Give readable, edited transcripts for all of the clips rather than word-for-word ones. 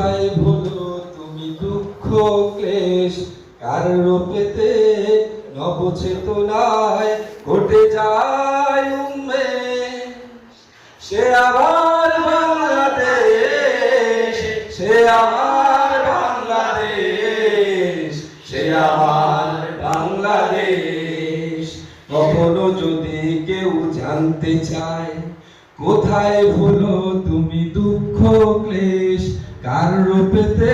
কোথায় ভুলো তুমি দুঃখ ক্লেশ, কার রূপেতে নবচেতনায় ঘটে যায় উন্মেষ। সে আমার বাংলাদেশ, সে আমার বাংলাদেশ, সে আমার বাংলাদেশ। কখনো যদি কেউ জানতে চায় কোথায় ভুলো তুমি দুঃখ ক্লেশ, কার রূপেতে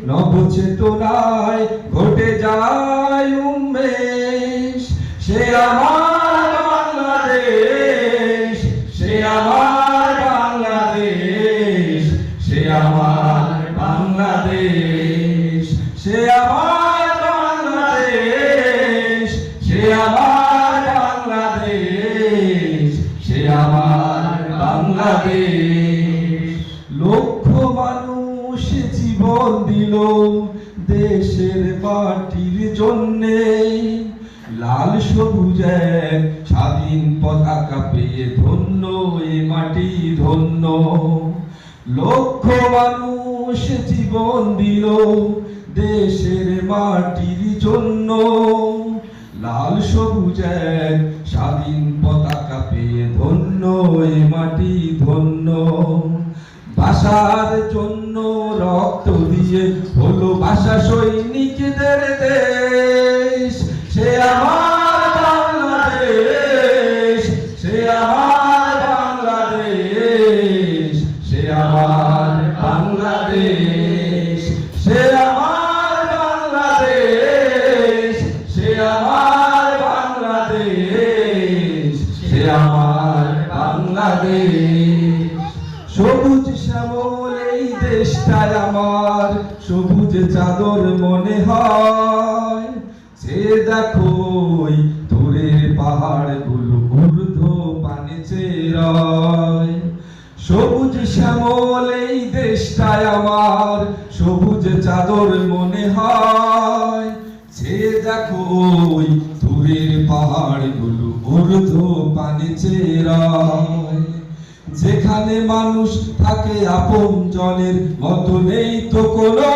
নবচেতনায় ঘটে যায় উন্মেষ। সে আমার বাংলাদেশ, সে আমার বাংলাদেশ, সে আমার বাংলাদেশ, সে আমার বাংলাদেশ, সে আমার বাংলাদেশ, সে আমার বাংলাদেশ। লক্ষ মানুষ জীবন দিল দেশের মাটির জন্যে, লাল সবুজ এক স্বাধীন পতাকা পেয়ে ধন্য এ মাটি ধন্য। লক্ষ মানুষ জীবন দিল দেশের মাটির জন্য, লাল সবুজ এক স্বাধীন পতাকা পেয়ে ধন্য এ মাটি ধন্য। ভাষার জন্য রক্ত দিয়ে হলো ভাষা সৈনিকদের দেশ। সে আমার বাংলাদেশ, সে আমার বাংলাদেশ, সে আমার বাংলাদেশ, সে আমার বাংলাদেশ, সে আমার বাংলাদেশ, সে আমার বাংলাদেশ। সবুজ শ্যামল এই দেশটায় আমার সবুজ চাদর মনে হয়। সে দেখো দূরের পাহাড় গুলো ঊর্ধ্ব পানে চেয়ে। সবুজ শ্যামল এই দেশটায় আমার সবুজ চাদর মনে হয়। সে দেখো দূরের পাহাড় গুলো ঊর্ধ্ব পানে চেয়ে। যেখানে মানুষ থাকে আপন জনের মতো নেই তো কোনো